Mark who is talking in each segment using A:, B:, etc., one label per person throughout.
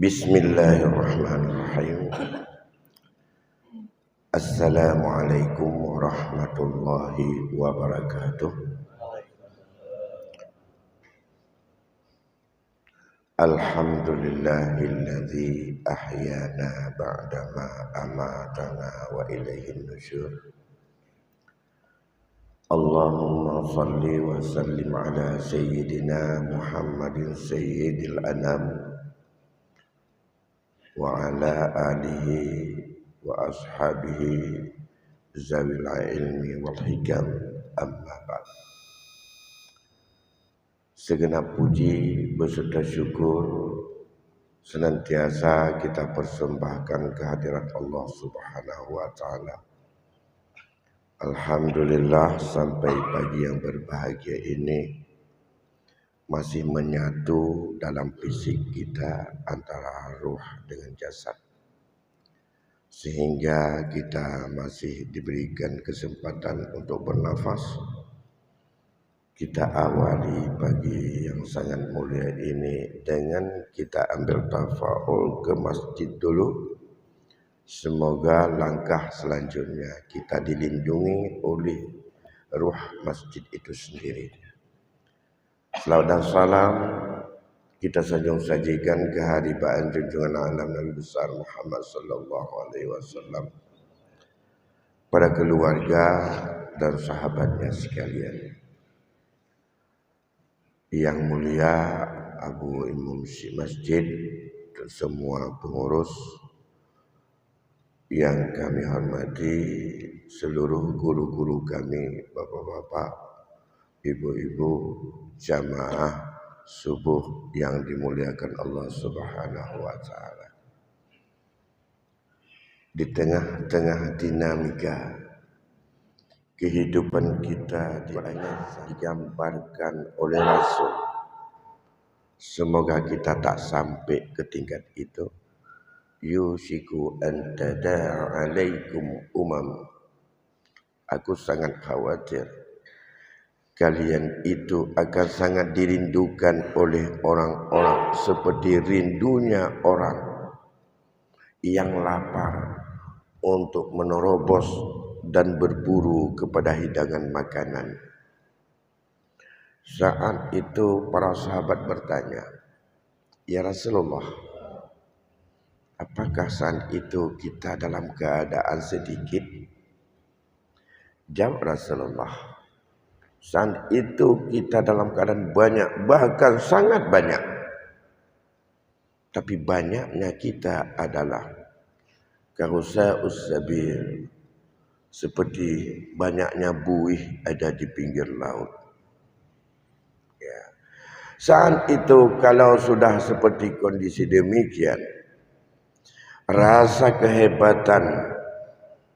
A: Bismillahirrahmanirrahim. Assalamualaikum warahmatullahi wabarakatuh. Alhamdulillahilladzi ahyana ba'dama amatana wa ilaihin nusyur. Allahumma salli wa sallim ala sayyidina Muhammadin sayyidil anam wa ala alihi wa ashabihi zawil ilmi wal hikam, amma ba'd. Segenap puji beserta syukur senantiasa kita persembahkan kehadirat Allah Subhanahu wa taala. Alhamdulillah, sampai pagi yang berbahagia ini masih menyatu dalam fisik kita antara ruh dengan jasad, sehingga kita masih diberikan kesempatan untuk bernafas. Kita awali pagi yang sangat mulia ini dengan kita ambil tafaul ke masjid dulu. Semoga langkah selanjutnya kita dilindungi oleh ruh masjid itu sendiri. Selawat dan salam kita sanjung sajikan kehadiran junjungan alam Nabi besar Muhammad sallallahu alaihi wasallam, pada keluarga dan sahabatnya sekalian. Yang mulia Abu Imam Masjid dan semua pengurus yang kami hormati, seluruh guru-guru kami, bapak-bapak, ibu-ibu, jamaah subuh yang dimuliakan Allah Subhanahu wa taala. Di tengah-tengah dinamika kehidupan kita digambarkan oleh Rasul. Semoga kita tak sampai ke tingkat itu. Yushiku an tada'a alaikum umam. Aku sangat khawatir kalian itu akan sangat dirindukan oleh orang-orang seperti rindunya orang yang lapar untuk menerobos dan berburu kepada hidangan makanan. Saat itu para sahabat bertanya, "Ya Rasulullah, apakah saat itu kita dalam keadaan sedikit?" Jawab Rasulullah, saat itu kita dalam keadaan banyak, bahkan sangat banyak. Tapi banyaknya kita adalah kahusa'us sabil, seperti banyaknya buih ada di pinggir laut. Ya. Saat itu kalau sudah seperti kondisi demikian, rasa kehebatan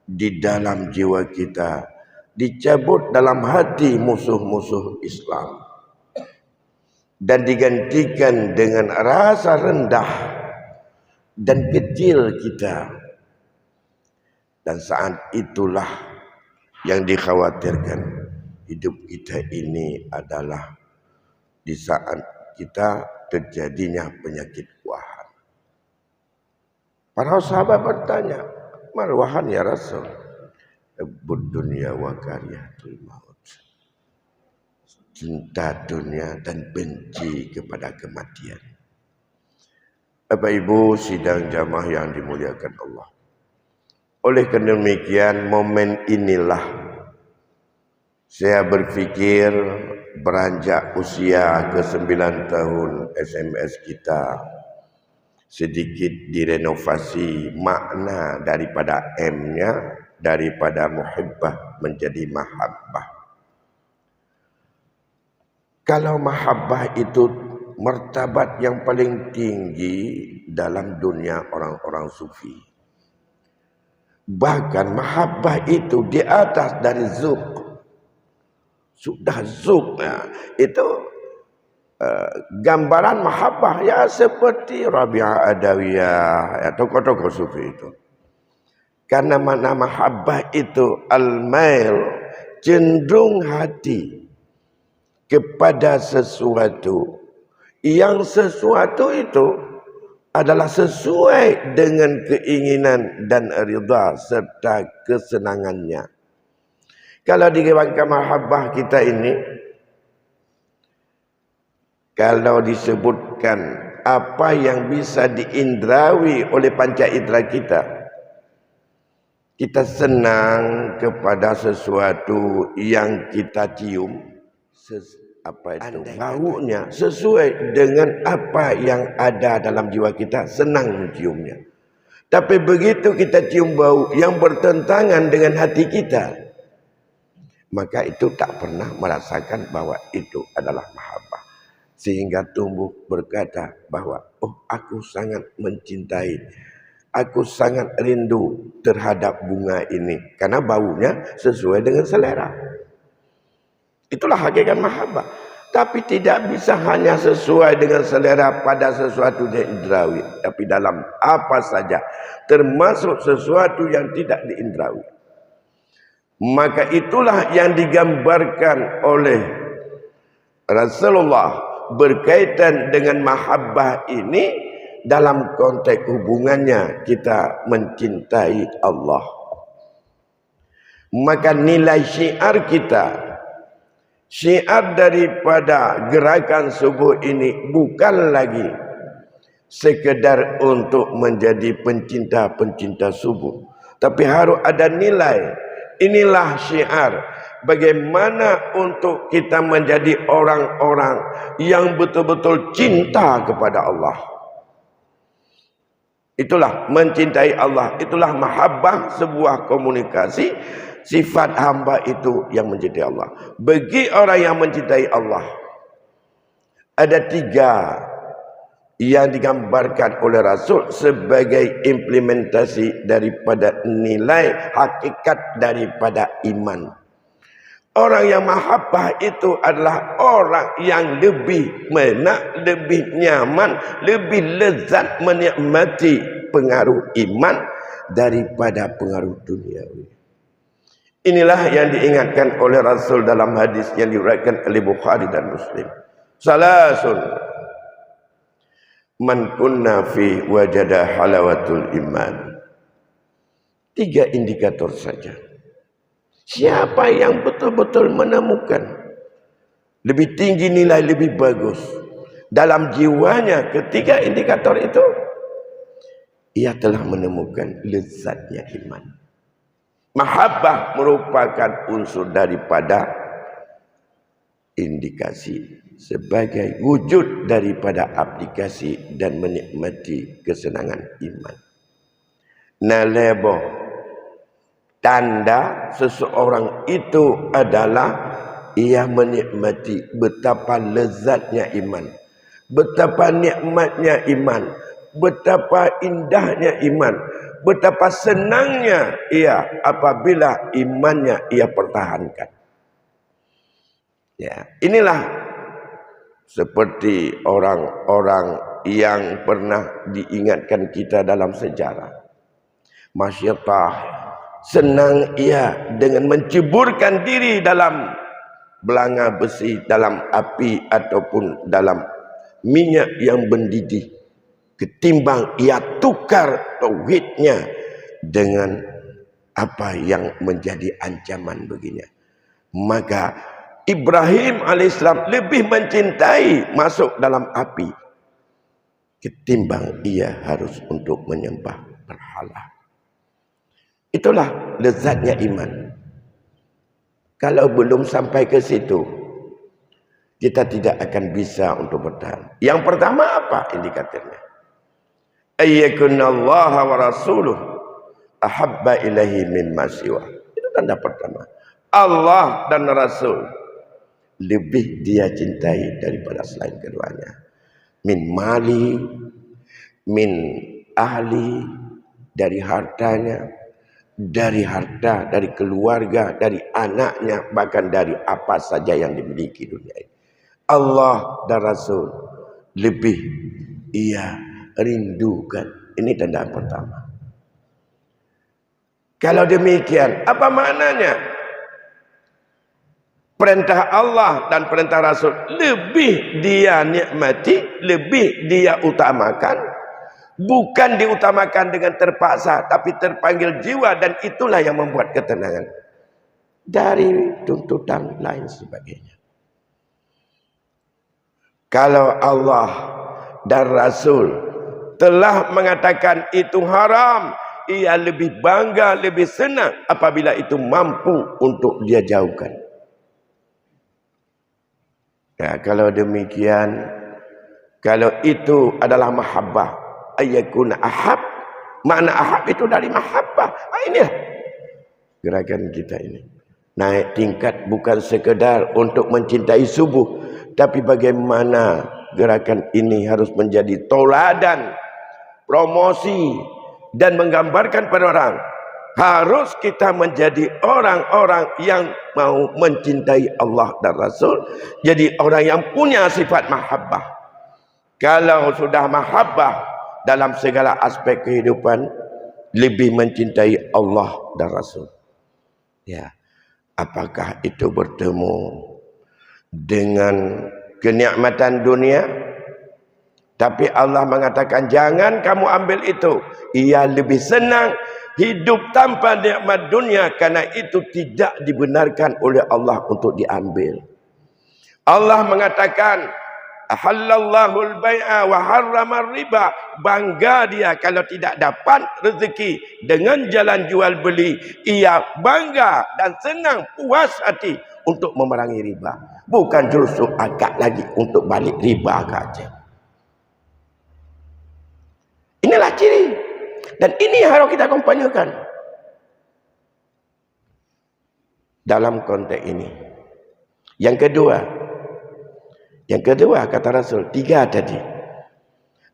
A: di dalam jiwa kita dicabut dalam hati musuh-musuh Islam dan digantikan dengan rasa rendah dan kecil kita. Dan saat itulah yang dikhawatirkan, hidup kita ini adalah di saat kita terjadinya penyakit wahan. Para sahabat bertanya, "Mal wahan ya Rasul?" "Dunya wa kariyatul maut." Cinta dunia dan benci kepada kematian. Bapak Ibu sidang jamaah yang dimuliakan Allah. Oleh karena demikian, momen inilah saya berpikir beranjak usia ke 9 tahun SMS kita sedikit direnovasi makna daripada M-nya, daripada muhibbah menjadi mahabbah. Kalau mahabbah itu martabat yang paling tinggi dalam dunia orang-orang sufi. Bahkan mahabbah itu di atas dari zuk. Sudah zuk ya. Itu gambaran mahabbah ya, seperti Rabi'ah Adawiyah ya, tokoh-tokoh sufi itu. Karena makna mahabbah itu al-mail, cenderung hati kepada sesuatu yang sesuatu itu adalah sesuai dengan keinginan dan ridha serta kesenangannya. Kalau dikatakan mahabbah kita ini, kalau disebutkan apa yang bisa diindrawi oleh panca indera kita, kita senang kepada sesuatu yang kita cium, baunya sesuai dengan apa yang ada dalam jiwa kita, senang menciumnya. Tapi begitu kita cium bau yang bertentangan dengan hati kita, maka itu tak pernah merasakan bahwa itu adalah mahabbah. Sehingga tumbuh berkata bahwa, oh aku sangat mencintai, aku sangat rindu terhadap bunga ini. Karena baunya sesuai dengan selera. Itulah hakikat mahabbah. Tapi tidak bisa hanya sesuai dengan selera pada sesuatu yang indrawi. Tapi dalam apa saja, termasuk sesuatu yang tidak diindrawi. Maka itulah yang digambarkan oleh Rasulullah berkaitan dengan mahabbah ini dalam konteks hubungannya kita mencintai Allah. Maka nilai syiar kita, syiar daripada gerakan subuh ini bukan lagi sekedar untuk menjadi pencinta-pencinta subuh, tapi harus ada nilai. Inilah syiar bagaimana untuk kita menjadi orang-orang yang betul-betul cinta kepada Allah. Itulah mencintai Allah, itulah mahabbah, sebuah komunikasi sifat hamba itu yang mencintai Allah. Bagi orang yang mencintai Allah, ada 3 yang digambarkan oleh Rasul sebagai implementasi daripada nilai hakikat daripada iman. Orang yang mahabbah itu adalah orang yang lebih enak, lebih nyaman, lebih lezat menikmati pengaruh iman daripada pengaruh duniawi. Inilah yang diingatkan oleh Rasul dalam hadis yang diriwayatkan oleh Bukhari dan Muslim. Salasun man kunna fi wajada halawatul iman. 3 indikator saja. Siapa yang betul-betul menemukan lebih tinggi nilai, lebih bagus dalam jiwanya ketiga indikator itu, ia telah menemukan lezatnya iman. Mahabbah merupakan unsur daripada indikasi sebagai wujud daripada aplikasi dan menikmati kesenangan iman. Nalebo tanda seseorang itu adalah ia menikmati betapa lezatnya iman, betapa nikmatnya iman, betapa indahnya iman, betapa senangnya ia apabila imannya ia pertahankan. Ya, inilah seperti orang-orang yang pernah diingatkan kita dalam sejarah. Masyiatah, senang ia dengan menceburkan diri dalam belanga besi, dalam api ataupun dalam minyak yang mendidih, ketimbang ia tukar tauhidnya dengan apa yang menjadi ancaman baginya. Maka Ibrahim alaihissalam lebih mencintai masuk dalam api ketimbang ia harus untuk menyembah berhala. Itulah lezatnya iman. Kalau belum sampai ke situ, kita tidak akan bisa untuk bertahan. Yang pertama apa indikatornya? Ayyakunallaha wa rasuluh ahabba ilahi mimma siwa. Itu tanda pertama. Allah dan Rasul lebih dia cintai daripada selain keduanya. Min mali, min ahli, dari hartanya, dari harta, dari keluarga, dari anaknya, bahkan dari apa saja yang dimiliki dunia ini. Allah dan Rasul lebih ia rindukan. Ini tanda pertama. Kalau demikian, apa maknanya? Perintah Allah dan perintah Rasul lebih dia nikmati, lebih dia utamakan Bukan diutamakan dengan terpaksa, tapi terpanggil jiwa, dan itulah yang membuat ketenangan dari tuntutan lain sebagainya. Kalau Allah dan Rasul telah mengatakan itu haram, ia lebih bangga, lebih senang apabila itu mampu untuk dia jauhkan. Ya, kalau demikian, kalau itu adalah mahabbah, ayyakuna ahab, makna ahab itu dari mahabbah. Inilah gerakan kita ini. Naik tingkat bukan sekedar untuk mencintai subuh, tapi bagaimana gerakan ini harus menjadi tauladan, promosi, dan menggambarkan pada orang. Harus kita menjadi orang-orang yang mau mencintai Allah dan Rasul. Jadi orang yang punya sifat mahabbah. Kalau sudah mahabbah dalam segala aspek kehidupan, lebih mencintai Allah dan Rasul. Ya, apakah itu bertemu dengan kenikmatan dunia? Tapi Allah mengatakan jangan kamu ambil itu. Ia lebih senang hidup tanpa nikmat dunia, karena itu tidak dibenarkan oleh Allah untuk diambil. Allah mengatakan ahallallahu al-bai'a wa harrama riba. Bangga dia kalau tidak dapat rezeki dengan jalan jual beli. Ia bangga dan senang, puas hati untuk memerangi riba. Bukan justru agak lagi untuk balik riba saja. Inilah ciri. Dan ini yang harus kita kampanyekan. Dalam konteks ini. Yang kedua kata Rasul, 3 tadi.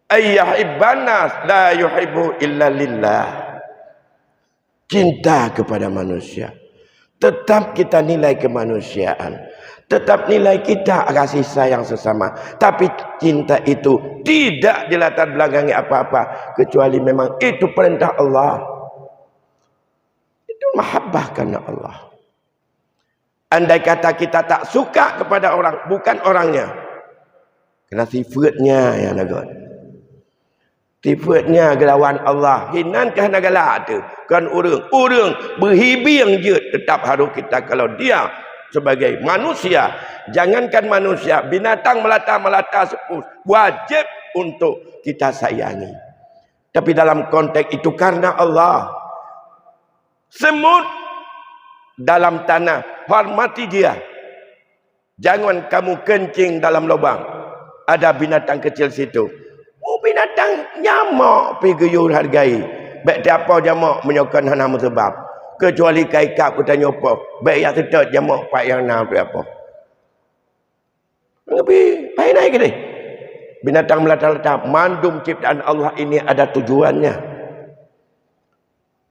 A: Ayyahibbanas la yuhibbu illa lillah. Cinta kepada manusia. Tetap kita nilai kemanusiaan. Tetap nilai kita kasih sayang sesama. Tapi cinta itu tidak dilatar belakangi apa-apa, kecuali memang itu perintah Allah. Itu mahabbah karena Allah. Andai kata kita tak suka kepada orang, bukan orangnya, kena sifatnya yang nagot. Sifatnya gelawan Allah. Hinankah negala tu? Kan orang berhibing je tetap harus kita, kalau dia sebagai manusia, jangankan manusia, binatang melata-melata sepus, wajib untuk kita sayangi. Tapi dalam konteks itu karena Allah. Semut dalam tanah, hormati dia. Jangan kamu kencing dalam lubang, ada binatang kecil situ. Oh, binatang nyamuk pergi guyur hargai. Baik apa jamak menyokong hana sebab. Kecuali kaikap kita nyopo. Baik yang tetap jamak pak yang nak apa. Lebih baik naik ni. Binatang melata-lata, mandum ciptaan Allah ini ada tujuannya.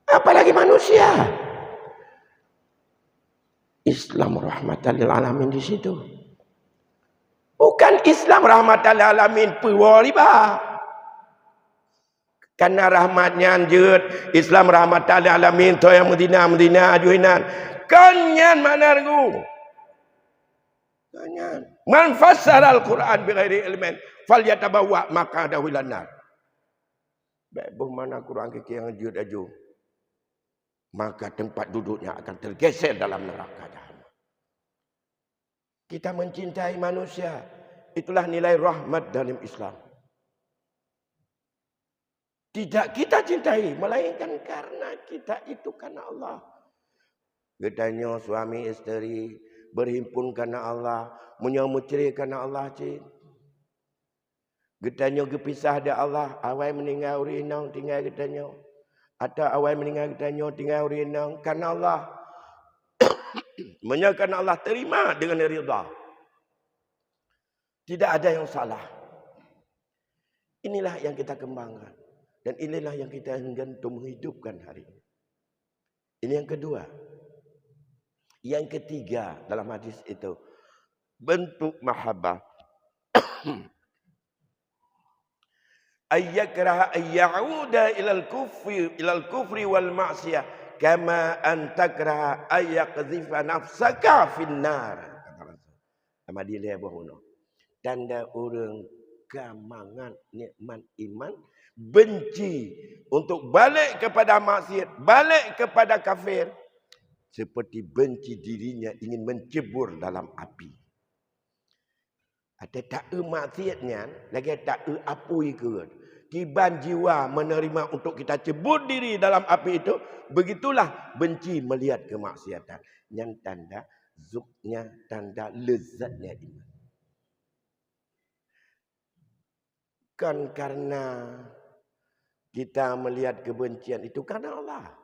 A: Apalagi manusia. Islam rahmatan lil alamin di situ. Bukan Islam rahmatan lil alamin riba. Karena rahmatnya anjut Islam rahmatan lil alamin to yang Medina ajuinan. Kanyan manargu. Kanyan. Man fassara al-Quran bighairi ilmin falyatabawa maq'adahu minan nar. Baik mana Quran ke yang anjut aju, maka tempat duduknya akan tergeser dalam neraka jahanam. Kita mencintai manusia, itulah nilai rahmat dalam Islam. Tidak kita cintai, melainkan karena kita itu karena Allah. Gedanya suami isteri berhimpun karena Allah, menyambut cerai karena Allah. Gedanya gepisah dari Allah, awal meninggal urinang tinggal gedanya. Atau awal meninggal gedanya tinggal urinang karena Allah. Menyatakan Allah terima dengan ridha. Tidak ada yang salah. Inilah yang kita kembangkan. Dan inilah yang kita ingin untuk menghidupkan hari ini. Ini yang kedua. Yang ketiga dalam hadis itu, bentuk mahabbah. Ayyakraha ayyauda ilal kufri wal ma'siyah kama an takraha ayyaqdhifa nafsaka finnar. Sama dia bohono. Tanda orang kemangan nikmat iman benci untuk balik kepada maksiat, balik kepada kafir, seperti benci dirinya ingin mencebur dalam api. Ada tak maksiatnya, lagi tak apui ke. Kiban jiwa menerima untuk kita cebur diri dalam api itu, begitulah benci melihat kemaksiatan. Yang tanda zuknya, tanda lezatnya iman. Kan karena kita melihat kebencian itu karena Allah.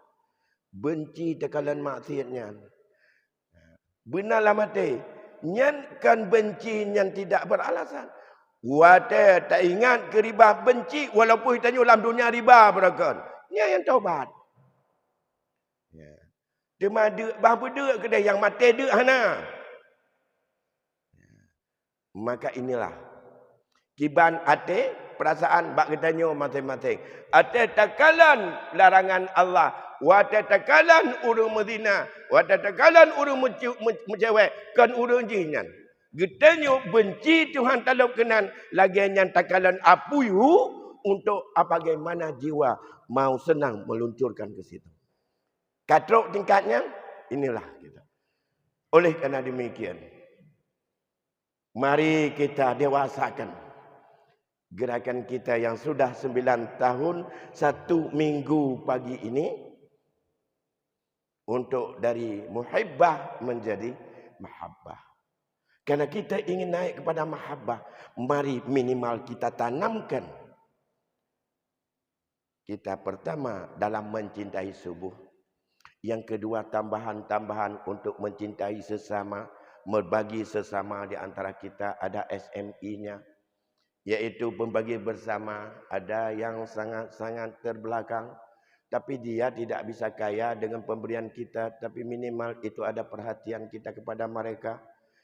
A: Benci tekalan maksiatnya. Benarlah mati. Nyan kan benci yang tidak beralasan. Wate tak ingat ke riba benci walaupun kita dalam dunia riba berakan. Nya yang taubat. Ya. Dia madu bahawa dia kedai yang mati dia hana. Maka inilah kiban ate perasaan bak katanya masing-masing. Ate takalan larangan Allah, wa takalan urung Madinah, wa takalan urung mencewek kan urung jinnan. Getanya benci Tuhan taluk kenan lagi yang takalan apuyu untuk bagaimana jiwa mau senang meluncurkan ke situ. Katrok tingkatnya inilah kita. Oleh karena demikian, mari kita dewasakan gerakan kita yang sudah 9 tahun 1 minggu pagi ini untuk dari muhibbah menjadi mahabbah. Karena kita ingin naik kepada mahabbah, mari minimal kita tanamkan. Kita pertama dalam mencintai subuh. Yang kedua tambahan-tambahan untuk mencintai sesama, berbagi sesama di antara kita ada SMI-nya. Yaitu pembagi bersama, ada yang sangat-sangat terbelakang. Tapi dia tidak bisa kaya dengan pemberian kita, tapi minimal itu ada perhatian kita kepada mereka.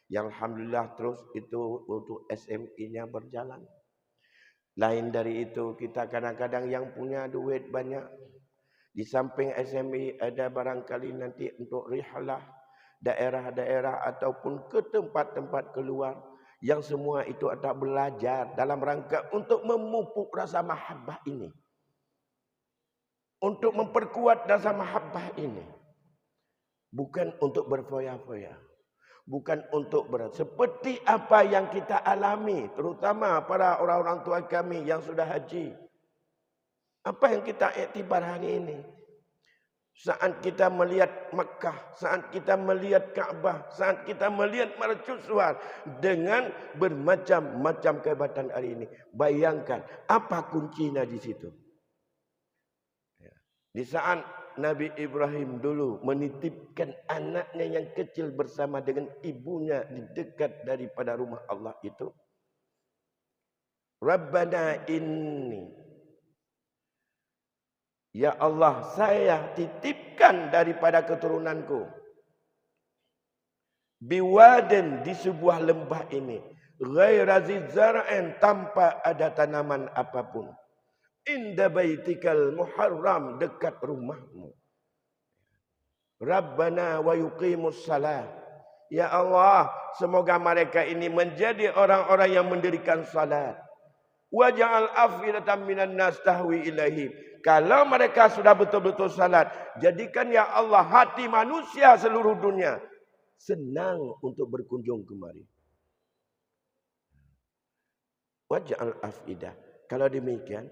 A: Yang alhamdulillah terus itu untuk SMI-nya berjalan. Lain dari itu kita kadang-kadang yang punya duit banyak. Di samping SMI ada barangkali nanti untuk rihlah daerah-daerah ataupun ke tempat-tempat keluar. Yang semua itu ada belajar dalam rangka untuk memupuk rasa mahabbah ini. Untuk memperkuat rasa mahabbah ini. Bukan untuk berfoya-foya. Bukan untuk berat. Seperti apa yang kita alami. Terutama para orang-orang tua kami yang sudah haji. Apa yang kita iktibar hari ini. Saat kita melihat Makkah. Saat kita melihat Kaabah. Saat kita melihat mercusuar. Dengan bermacam-macam kehebatan hari ini. Bayangkan. Apa kuncinya di situ. Di saat Nabi Ibrahim dulu menitipkan anaknya yang kecil bersama dengan ibunya di dekat daripada rumah Allah itu. Rabbana inni. Ya Allah, saya titipkan daripada keturunanku. Biwadin di sebuah lembah ini. Ghaira zizzara'in tanpa ada tanaman apapun. Inda baitikal muharram dekat rumahmu. Rabbana wa yuqimus salat. Ya Allah, semoga mereka ini menjadi orang-orang yang mendirikan salat. Waj'al afidatan minan nas tahwi ilaihim. Kalau mereka sudah betul-betul salat, jadikan ya Allah hati manusia seluruh dunia senang untuk berkunjung kemari. Waj'al afidah. Kalau demikian,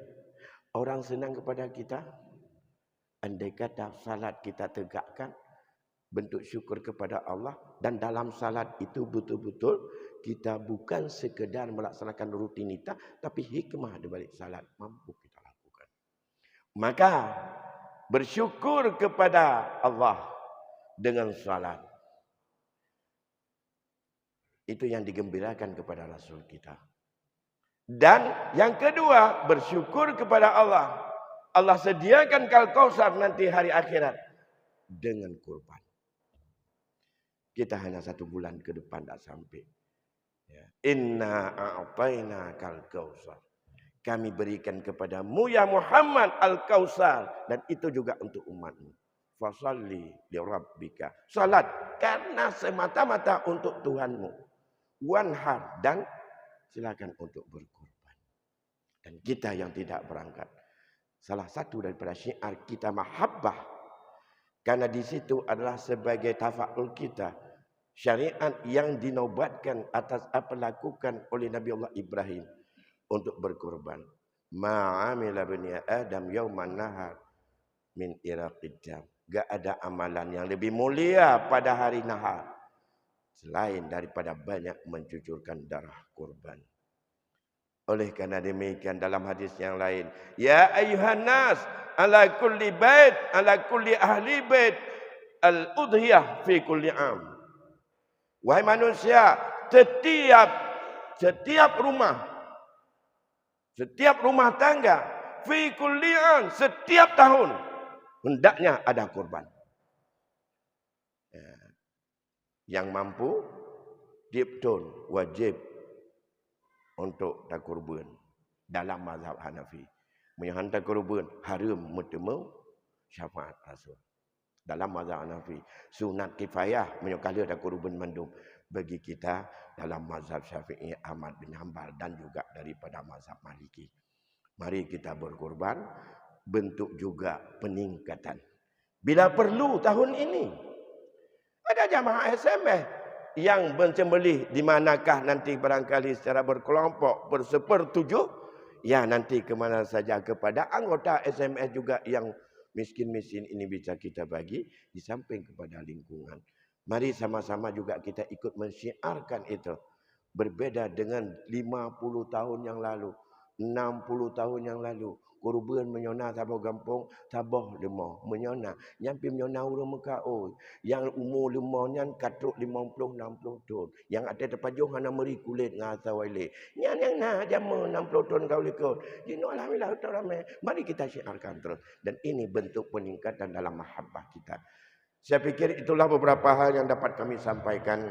A: orang senang kepada kita. Andai kata salat kita tegakkan. Bentuk syukur kepada Allah. Dan dalam salat itu betul-betul. Kita bukan sekedar melaksanakan rutinitas. Tapi hikmah di balik salat. Mampu kita lakukan. Maka bersyukur kepada Allah. Dengan salat. Itu yang digembirakan kepada Rasul kita. Dan yang kedua, bersyukur kepada Allah. Allah sediakan Kausar nanti hari akhirat. Dengan kurban. Kita hanya 1 bulan ke depan tak sampai. Ya. Inna a'tayna Kausar. Kami berikan kepadamu ya Muhammad Al-Kausar. Dan itu juga untuk umatmu. Fasalli li rabbika. Salat karena semata-mata untuk Tuhanmu. Wanhar dan silakan untuk berkorban. Dan kita yang tidak berangkat. salah satu daripada syiar kita mahabbah. Karena di situ adalah sebagai tafa'ul kita. Syariat yang dinobatkan atas apa lakukan oleh Nabi Allah Ibrahim untuk berkorban. Ma'amila bani Adam yawman nahar min iraqid dam. Gak ada amalan yang lebih mulia pada hari nahar selain daripada banyak mencucurkan darah korban. Oleh karena demikian dalam hadis yang lain, ya ayuhan nas ala kulli bait ala kulli ahli bait al udhiyah fi kulli am. Wahai manusia, setiap rumah tangga fi kulli am, setiap tahun hendaknya ada kurban. Yang mampu diptun wajib untuk tak kurban dalam mazhab Hanafi. Menyantai kurban haram mutemu syafaat Rasul. Dalam mazhab Hanafi sunat kifayah menyukali tak kurban mandum bagi kita dalam mazhab Syafi'i Ahmad bin Hanbal dan juga daripada mazhab Maliki. Mari kita berkorban, bentuk juga peningkatan. Bila perlu tahun ini ada jamaah SMS yang menyembelih di manakah nanti barangkali secara berkelompok bersepertujuh, ya nanti kemana saja kepada anggota SMS juga yang miskin-miskin ini bisa kita bagi di samping kepada lingkungan. Mari sama-sama juga kita ikut mensyiarkan itu. Berbeda dengan 50 tahun yang lalu, 60 tahun yang lalu. Kurban menyona tabah gampung, tabah lemah. Menyona. Nyampi menyona urang mekau. Yang umur lemah nyan katuk 50-60 tahun. Yang ada terpajung hana meri kulit ngasa wale. Nyan yang na jama 60 tahun kau lekot. Jadi alhamdulillah ramai. Mari kita syiarkan terus. Dan ini bentuk peningkatan dalam mahabbah kita. Saya pikir itulah beberapa hal yang dapat kami sampaikan.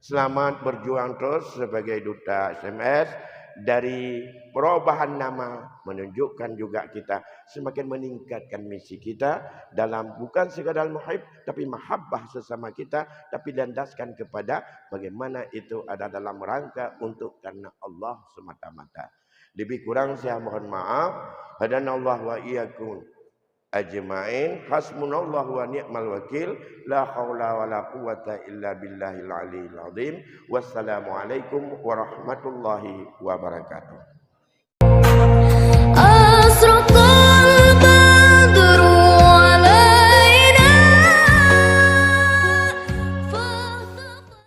A: Selamat berjuang terus sebagai duta SMS. Dari perubahan nama menunjukkan juga kita semakin meningkatkan misi kita dalam bukan sekadar muhib tapi mahabbah sesama kita, tapi landaskan kepada bagaimana itu ada dalam rangka untuk karena Allah semata-mata. Lebih kurang saya mohon maaf. Hadanallahu wa iyyakum ajma'in. Hasbunallahu wa ni'mal wakil. La haula wa la quwata illa billahil aliyil azim. Wassalamualaikum warahmatullahi wabarakatuh.